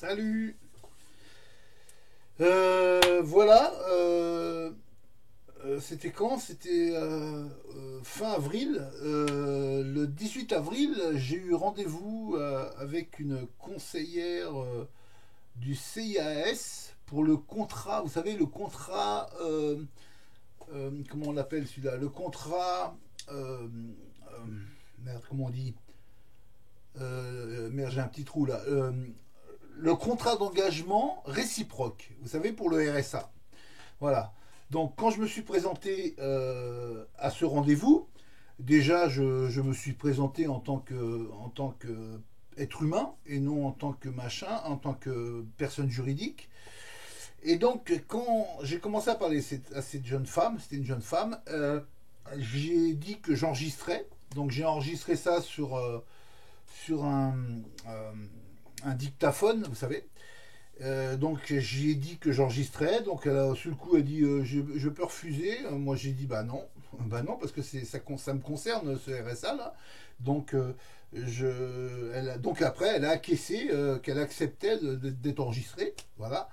Salut. Voilà. C'était quand? C'était fin avril. Le 18 avril, j'ai eu rendez-vous avec une conseillère du CIAS pour le contrat. Vous savez, le contrat. Comment on l'appelle celui-là? Le contrat. Merde, comment on dit? Merde, j'ai un petit trou là. Le contrat d'engagement réciproque, vous savez, pour le RSA. Voilà. Donc, quand je me suis présenté à ce rendez-vous, déjà, je me suis présenté en tant que être humain et non en tant que machin, en tant que personne juridique. Et donc, quand j'ai commencé à parler à cette jeune femme, c'était une jeune femme, j'ai dit que j'enregistrais. Donc, j'ai enregistré ça sur euh, un dictaphone, vous savez. Donc j'ai dit que j'enregistrais, donc elle a, sur le coup elle dit je peux refuser. Moi j'ai dit bah non parce que ça me concerne ce RSA là. Donc donc après elle a acquiescé qu'elle acceptait d'être enregistrée, voilà.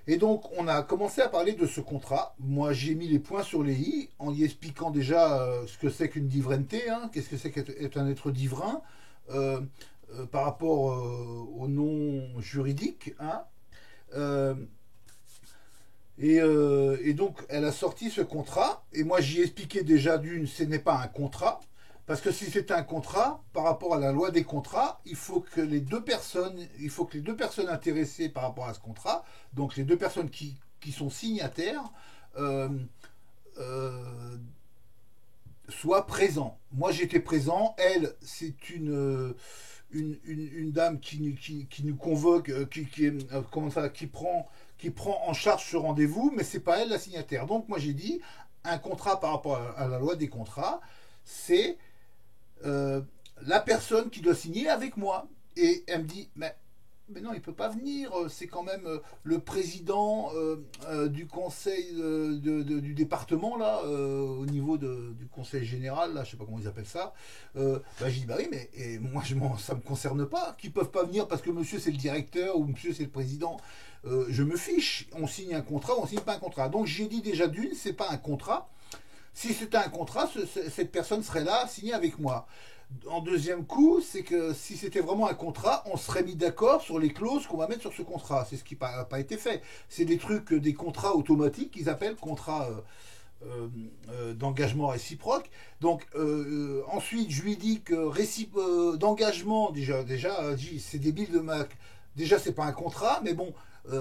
Et donc on a commencé à parler de ce contrat. Moi j'ai mis les points sur les i en y expliquant déjà ce que c'est qu'une divrente, hein, qu'est-ce que c'est qu'être un être divrin. Euh, Par rapport au nom juridique, hein. Euh, et donc, elle a sorti ce contrat. Et moi, j'y ai expliqué déjà d'une, ce n'est pas un contrat. Parce que si c'était un contrat, par rapport à la loi des contrats, il faut que les deux personnes intéressées par rapport à ce contrat, donc les deux personnes qui sont signataires, euh, euh, soient présents. Moi, j'étais présent. Elle, c'est une dame qui nous convoque, comment ça, qui prend en charge ce rendez-vous, mais c'est pas elle la signataire. Donc moi j'ai dit, un contrat par rapport à la loi des contrats, c'est euh, la personne qui doit signer avec moi. Et elle me dit, mais non, il peut pas venir. C'est quand même le président du conseil du département là, au niveau du conseil général là, je sais pas comment ils appellent ça. Bah, j'ai dit bah oui, mais et moi ça me concerne pas. Qu'ils peuvent pas venir parce que monsieur c'est le directeur ou monsieur c'est le président. Je me fiche. On signe un contrat, ou on signe pas un contrat. Donc j'ai dit déjà d'une, c'est pas un contrat. Si c'était un contrat, cette personne serait là, signée avec moi. En deuxième coup, c'est que si c'était vraiment un contrat, on serait mis d'accord sur les clauses qu'on va mettre sur ce contrat. C'est ce qui n'a pas été fait. C'est des trucs, des contrats automatiques qu'ils appellent contrats d'engagement réciproque. Donc ensuite, je lui dis que d'engagement, déjà, c'est débile de ma... Déjà, c'est pas un contrat, mais bon,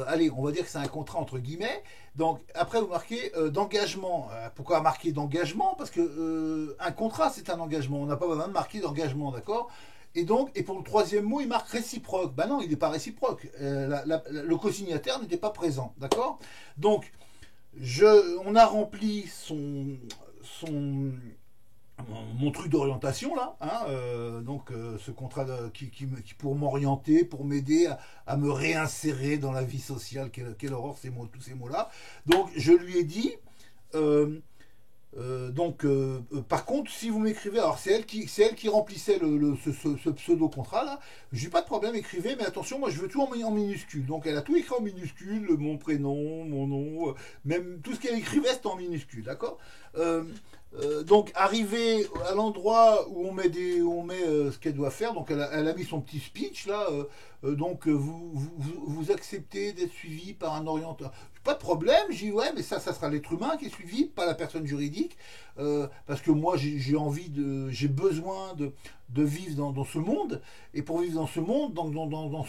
allez, on va dire que c'est un contrat entre guillemets. Donc après, vous marquez d'engagement. Pourquoi marquer d'engagement? Parce que un contrat, c'est un engagement. On n'a pas besoin de marquer d'engagement, d'accord? Et donc, et pour le troisième mot, il marque réciproque. Ben non, il n'est pas réciproque. Le co-signataire n'était pas présent, d'accord? Donc, on a rempli mon truc d'orientation là, hein, donc ce contrat qui pour m'orienter, pour m'aider à me réinsérer dans la vie sociale, quelle horreur tous ces mots là. Donc je lui ai dit, par contre, si vous m'écrivez, alors c'est elle qui remplissait ce pseudo contrat là. J'ai pas de problème, écrivez, mais attention, moi je veux tout en minuscule. Donc elle a tout écrit en minuscule, mon prénom, mon nom, même tout ce qu'elle écrivait c'était en minuscule, d'accord. Donc arrivé à l'endroit où on met ce qu'elle doit faire, donc elle a mis son petit speech là. Donc vous acceptez d'être suivi par un orienteur. Pas de problème, j'ai dit ouais, mais ça sera l'être humain qui est suivi, pas la personne juridique, parce que moi j'ai besoin de vivre dans ce monde, et pour vivre dans ce monde, dans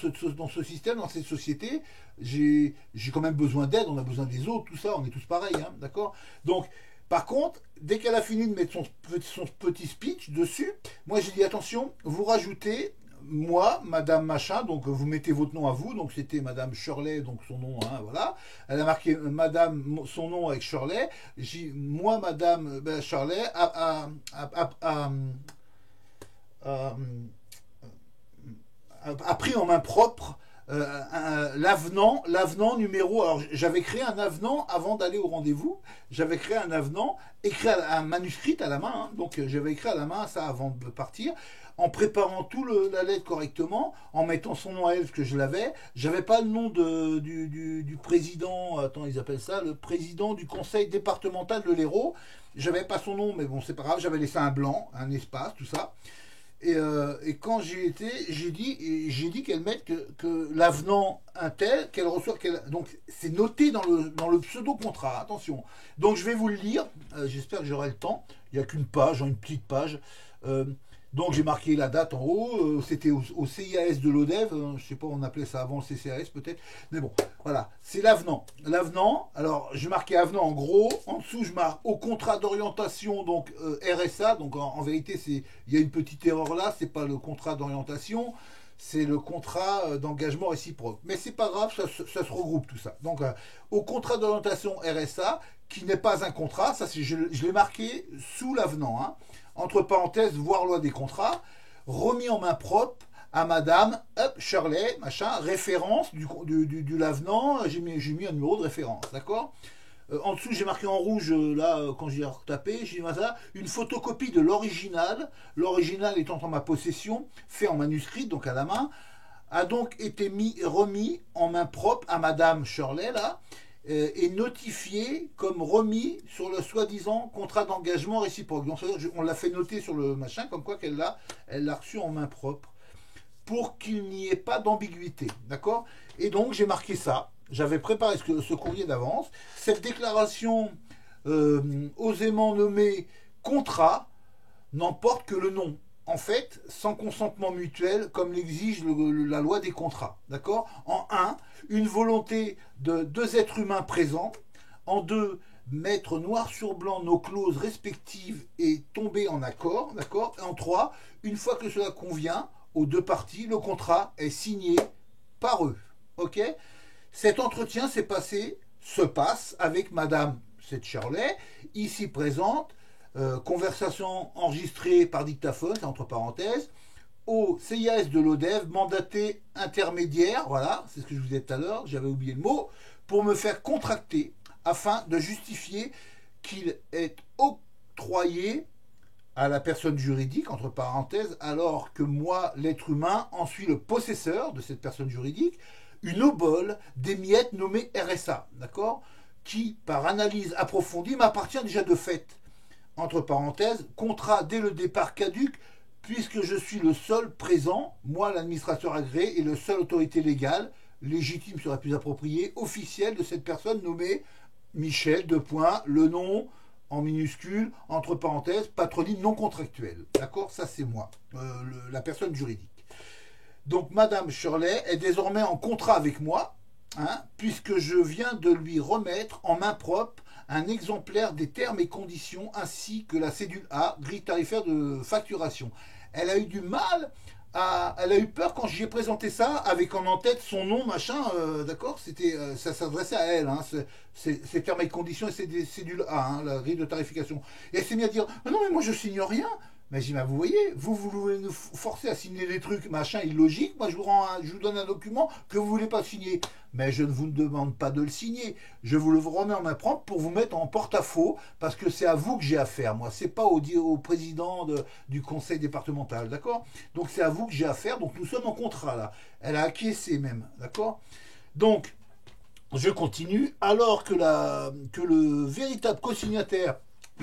ce système, dans cette société, j'ai quand même besoin d'aide, on a besoin des autres, tout ça, on est tous pareils, hein, d'accord. Donc par contre, dès qu'elle a fini de mettre son petit speech dessus, moi j'ai dit attention, vous rajoutez moi, Madame Machin, donc vous mettez votre nom à vous, donc c'était Madame Shirley, donc son nom, hein, voilà. Elle a marqué Madame, son nom avec Shirley. J'ai moi, Madame Shirley, a- a pris en main propre l'avenant numéro. Alors j'avais créé un avenant avant d'aller au rendez-vous. J'avais créé un avenant écrit un manuscrit à la main. Hein, donc j'avais écrit à la main ça avant de partir. en préparant la lettre correctement, en mettant son nom à elle, parce que je l'avais. J'avais pas le nom du président, attends, ils appellent ça, le président du conseil départemental de l'Hérault. J'avais pas son nom, mais bon, c'est pas grave, j'avais laissé un blanc, un espace, tout ça. Et quand j'y étais, j'ai dit qu'elle mette que l'avenant un tel, qu'elle reçoit, donc c'est noté dans le pseudo-contrat, attention. Donc je vais vous le lire, j'espère que j'aurai le temps. Il n'y a qu'une page, une petite page. Euh, donc j'ai marqué la date en haut, c'était au CIAS de l'ODEV, je ne sais pas, on appelait ça avant le CCAS peut-être, mais bon, voilà, c'est l'avenant. L'avenant, alors je marquais avenant en gros, en dessous je marque au contrat d'orientation, donc RSA, donc en vérité il y a une petite erreur là, c'est pas le contrat d'orientation, c'est le contrat d'engagement réciproque. Mais c'est pas grave, ça se regroupe tout ça. Donc au contrat d'orientation RSA, qui n'est pas un contrat, ça je l'ai marqué sous l'avenant, hein, entre parenthèses, voir loi des contrats, remis en main propre à madame Shirley, machin, référence du l'avenant, j'ai mis un numéro de référence, d'accord. En dessous, j'ai marqué en rouge, là, quand j'ai retapé, j'ai mis ça, une photocopie de l'original, l'original étant en ma possession, fait en manuscrit, donc à la main, a donc été remis en main propre à madame Shirley, là, est notifié comme remis sur le soi-disant contrat d'engagement réciproque. Donc on l'a fait noter sur le machin, comme quoi elle l'a reçu en main propre, pour qu'il n'y ait pas d'ambiguïté. D'accord. Et donc j'ai marqué ça. J'avais préparé ce courrier d'avance. Cette déclaration osément nommée contrat n'emporte que le nom. En fait, sans consentement mutuel, comme l'exige la loi des contrats. D'accord. En 1, une volonté de deux êtres humains présents. En 2, mettre noir sur blanc nos clauses respectives et tomber en accord. D'accord. Et en 3, une fois que cela convient aux deux parties, le contrat est signé par eux. Ok. Cet entretien se passe avec madame Shirley, ici présente. Conversation enregistrée par dictaphone, entre parenthèses, au CIAS de l'ODEV, mandaté intermédiaire, voilà, c'est ce que je vous disais tout à l'heure, j'avais oublié le mot, pour me faire contracter afin de justifier qu'il est octroyé à la personne juridique, entre parenthèses, alors que moi, l'être humain, en suis le possesseur de cette personne juridique, une obole des miettes nommées RSA, d'accord, qui, par analyse approfondie, m'appartient déjà de fait. Entre parenthèses, contrat dès le départ caduc, puisque je suis le seul présent, moi l'administrateur agréé et le seul autorité légale, légitime serait plus approprié, officielle de cette personne nommée Michel, le nom en minuscule, entre parenthèses, patronyme non contractuel. D'accord. Ça c'est moi, la personne juridique. Donc madame Shirley est désormais en contrat avec moi, hein, puisque je viens de lui remettre en main propre un exemplaire des termes et conditions ainsi que la cédule A, grille tarifaire de facturation. Elle a eu du mal, elle a eu peur quand j'y ai présenté ça avec en tête son nom, machin, d'accord. Ça s'adressait à elle, hein, ces termes et conditions et ces cédules A, hein, la grille de tarification. Et elle s'est mise à dire non mais moi je signe rien. Mais j'ai dit, vous voyez, vous voulez nous forcer à signer des trucs, machin, illogiques. Moi, je vous donne un document que vous ne voulez pas signer. Mais je ne vous demande pas de le signer. Je vous le remets en main propre pour vous mettre en porte-à-faux, parce que c'est à vous que j'ai affaire, moi. C'est pas au président du conseil départemental, d'accord. Donc, c'est à vous que j'ai affaire. Donc, nous sommes en contrat, là. Elle a acquiescé, même, d'accord. Donc, je continue. Alors que le véritable co-signataire,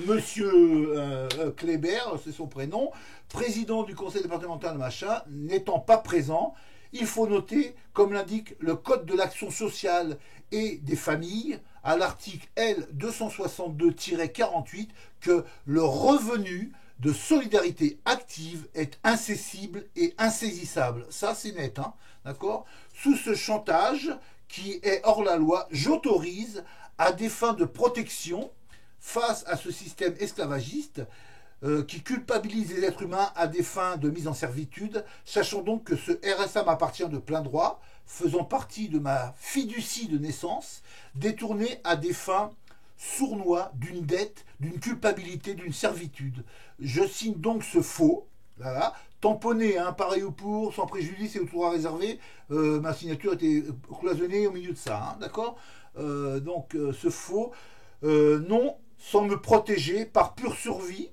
Monsieur Kléber, c'est son prénom, président du conseil départemental machin, n'étant pas présent, il faut noter, comme l'indique le Code de l'action sociale et des familles, à l'article L 262-48, que le revenu de solidarité active est incessible et insaisissable. Ça, c'est net, hein, d'accord. Sous ce chantage, qui est hors la loi, j'autorise, à des fins de protection, face à ce système esclavagiste qui culpabilise les êtres humains à des fins de mise en servitude, sachant donc que ce RSA m'appartient de plein droit, faisant partie de ma fiducie de naissance, détournée à des fins sournois d'une dette, d'une culpabilité, d'une servitude. Je signe donc ce faux, voilà, tamponné, hein, pareil ou pour, sans préjudice et au tour à réserver, ma signature était cloisonnée au milieu de ça, hein, d'accord. Donc ce faux, non, sans me protéger par pure survie,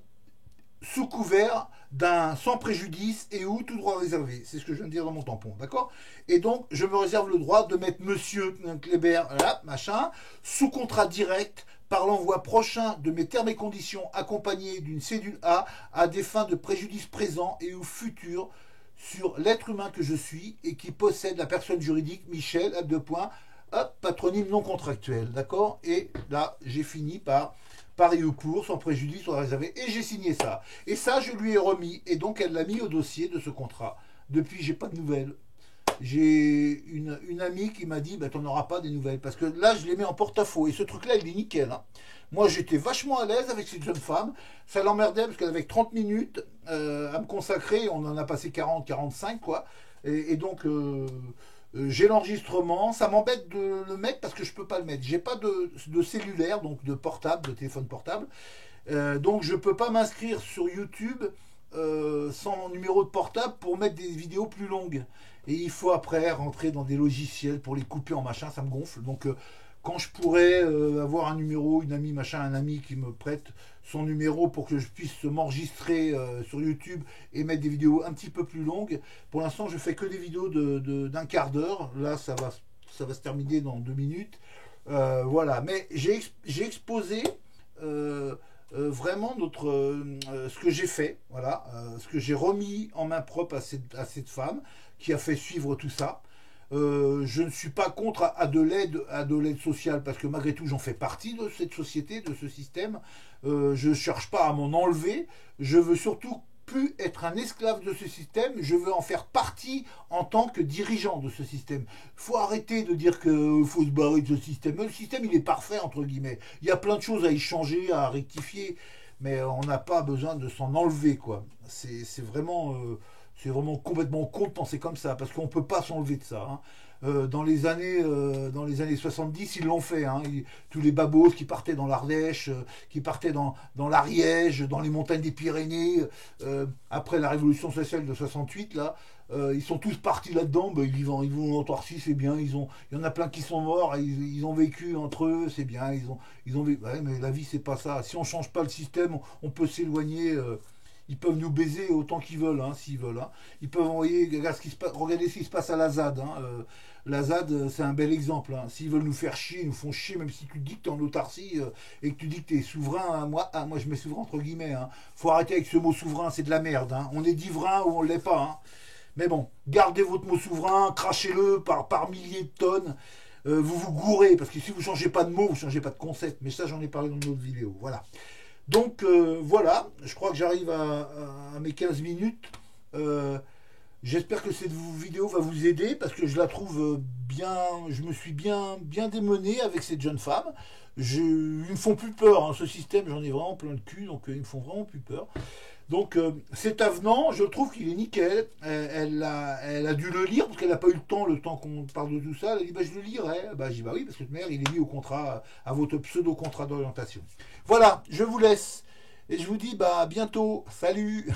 sous couvert d'un sans préjudice et ou tout droit réservé. C'est ce que je viens de dire dans mon tampon, d'accord? Et donc, je me réserve le droit de mettre monsieur Kléber, là, machin, sous contrat direct par l'envoi prochain de mes termes et conditions accompagnés d'une cédule A à des fins de préjudice présent et ou futur sur l'être humain que je suis et qui possède la personne juridique Michel, deux points, hop, patronyme non contractuel, d'accord? Et là, j'ai fini par Paris au cours, sans préjudice, soit réservé, et j'ai signé ça. Et ça, je lui ai remis, et donc elle l'a mis au dossier de ce contrat. Depuis, j'ai pas de nouvelles. J'ai une amie qui m'a dit, bah, t'en auras pas des nouvelles, parce que là, je l'ai mis en porte-à-faux, et ce truc-là, il est nickel. Hein. Moi, j'étais vachement à l'aise avec cette jeune femme. Ça l'emmerdait, parce qu'elle avait 30 minutes à me consacrer, on en a passé 40, 45, quoi. Et donc, j'ai l'enregistrement. Ça m'embête de le mettre parce que je peux pas le mettre. J'ai pas de cellulaire, donc de portable, de téléphone portable. Donc je peux pas m'inscrire sur YouTube sans mon numéro de portable pour mettre des vidéos plus longues. Et il faut après rentrer dans des logiciels pour les couper en machin, ça me gonfle. Donc quand je pourrais avoir un numéro, une amie, machin, un ami qui me prête son numéro pour que je puisse m'enregistrer sur YouTube et mettre des vidéos un petit peu plus longues. Pour l'instant, je fais que des vidéos d'un quart d'heure. Là, ça va se terminer dans 2 minutes. Voilà. Mais j'ai exposé vraiment ce que j'ai fait. Voilà. Ce que j'ai remis en main propre à cette femme qui a fait suivre tout ça. Je ne suis pas contre à de l'aide sociale parce que malgré tout j'en fais partie de cette société, de ce système. Je ne cherche pas à m'en enlever. Je veux surtout plus être un esclave de ce système. Je veux en faire partie en tant que dirigeant de ce système. Il faut arrêter de dire qu'il faut se barrer de ce système. Le système il est parfait entre guillemets. Il y a plein de choses à y changer, à rectifier, mais on n'a pas besoin de s'en enlever quoi. C'est vraiment c'est vraiment complètement con de penser comme ça, parce qu'on ne peut pas s'enlever de ça. Hein. Dans les années 70, ils l'ont fait. Hein. Tous les babos qui partaient dans l'Ardèche, qui partaient dans l'Ariège, dans les montagnes des Pyrénées, après la révolution sociale de 68, là, ils sont tous partis là-dedans, bah, ils vont en Torcy, c'est bien, il y en a plein qui sont morts, ils ont vécu entre eux, c'est bien, ils ont vécu. Ouais, mais la vie, c'est pas ça. Si on ne change pas le système, on peut s'éloigner. Ils peuvent nous baiser autant qu'ils veulent, hein, s'ils veulent. Hein. Ils peuvent envoyer, regardez ce qui se passe à la ZAD. Hein. La ZAD, c'est un bel exemple. Hein. S'ils veulent nous faire chier, ils nous font chier, même si tu dis que tu es en autarcie et que tu dis que tu es souverain. Hein. Moi, je mets souverain entre guillemets. Hein. Faut arrêter avec ce mot souverain, c'est de la merde. Hein. On est divrain ou on ne l'est pas. Hein. Mais bon, gardez votre mot souverain, crachez-le par milliers de tonnes. Vous vous gourrez, parce que si vous ne changez pas de mot, vous ne changez pas de concept. Mais ça, j'en ai parlé dans une autre vidéo. Voilà. Donc voilà, je crois que j'arrive à mes 15 minutes. J'espère que cette vidéo va vous aider parce que je la trouve bien, je me suis bien démené avec cette jeune femme. Ils me font plus peur, hein, ce système, j'en ai vraiment plein le cul, donc ils me font vraiment plus peur. Donc cet avenant, je trouve qu'il est nickel. Elle a dû le lire parce qu'elle n'a pas eu le temps qu'on parle de tout ça. Elle a dit bah, je le lirai. Bah, j'ai dit bah oui, parce que mère, il est mis au contrat, à votre pseudo-contrat d'orientation. Voilà, je vous laisse. Et je vous dis bah à bientôt. Salut